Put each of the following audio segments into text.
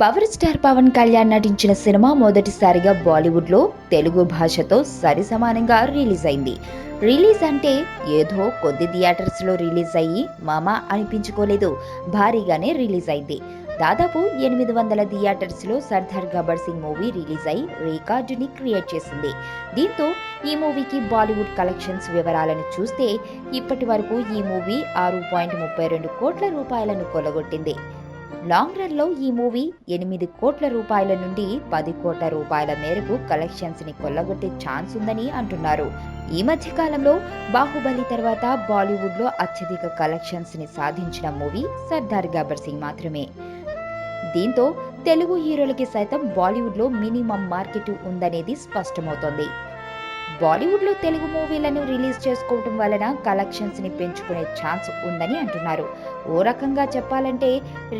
Power star Pawan Kalyan నటించిన cinema మొదటిసారిగా బాలీవుడ్లో తెలుగు భాషతో సరిసమానంగా రిలీజ్ అయింది. రిలీజ్ అంటే ఏదో కొద్ది థియేటర్స్లో రిలీజ్ అయ్యి మామా అనిపించుకోలేదు, భారీగానే రిలీజ్ అయింది. దాదాపు 800 థియేటర్స్లో సర్దార్ గబ్బర్ సింగ్ మూవీ రిలీజ్ అయి రికార్డుని క్రియేట్ చేసింది. దీంతో ఈ మూవీకి బాలీవుడ్ కలెక్షన్స్ వివరాలను చూస్తే ఇప్పటి వరకు ఈ మూవీ 6.32 కోట్ల రూపాయలను కొల్లగొట్టింది. లాంగ్ రన్లో ఈ మూవీ 8 కోట్ల రూపాయల నుండి 10 కోట్ల రూపాయల మేరకు కలెక్షన్స్ ని కొల్లగొట్టే ఛాన్స్ ఉందని అంటున్నారు. ఈ మధ్య కాలంలో బాహుబలి తర్వాత బాలీవుడ్ లో అత్యధిక కలెక్షన్స్ ని సాధించిన మూవీ సర్దార్ గబ్బర్ సింగ్ మాత్రమే. దీంతో తెలుగు హీరోలకి సైతం బాలీవుడ్ లో మినిమం మార్కెట్ ఉందనేది స్పష్టమవుతోంది. బాలీవుడ్లో తెలుగు మూవీలను రిలీజ్ చేసుకోవటం వలన కలెక్షన్స్ ని పెంచుకునే ఛాన్స్ ఉందని అంటున్నారు. ఓ రకంగా చెప్పాలంటే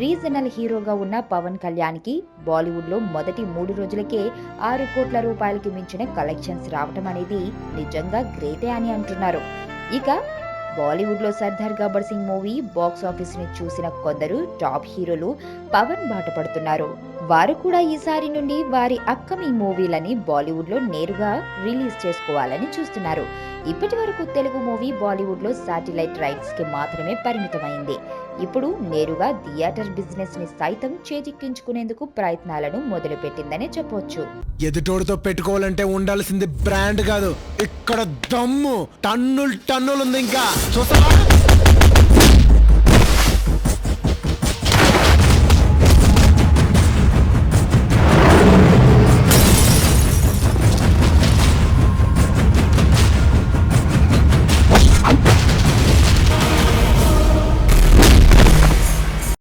రీజనల్ హీరోగా ఉన్న పవన్ కళ్యాణ్కి బాలీవుడ్లో మొదటి 3 రోజులకే 6 కోట్ల రూపాయలకి మించిన కలెక్షన్స్ రావటం అనేది నిజంగా గ్రేటే అని అంటున్నారు. ఇక బాలీవుడ్లో Sardar Gabbar Singh movie box office ని చూసిన కొందరు టాప్ హీరోలు పవన్ బాట పడుతున్నారు. వారు కూడా ఈసారి నుండి వారి అప్కమింగ్ మూవీలని బాలీవుడ్లో నేరుగా రిలీజ్ చేసుకోవాలని చూస్తున్నారు. ఇప్పటి వరకు తెలుగు మూవీ బాలీవుడ్లో శాటిలైట్ రైట్స్ కి మాత్రమే పరిమితమైంది. ఇప్పుడు నేరుగా థియేటర్ బిజినెస్ ని సైతం చేజిక్కించుకునేందుకు ప్రయత్నాలను మొదలుపెట్టిందనే చెప్పొచ్చు. ఎదుటోడితో పెట్టుకోవాలంటే ఉండాల్సింది బ్రాండ్ కాదు, ఇక్కడ దమ్ము టన్నులు ఉంది. ఇంకా చూస్తావా?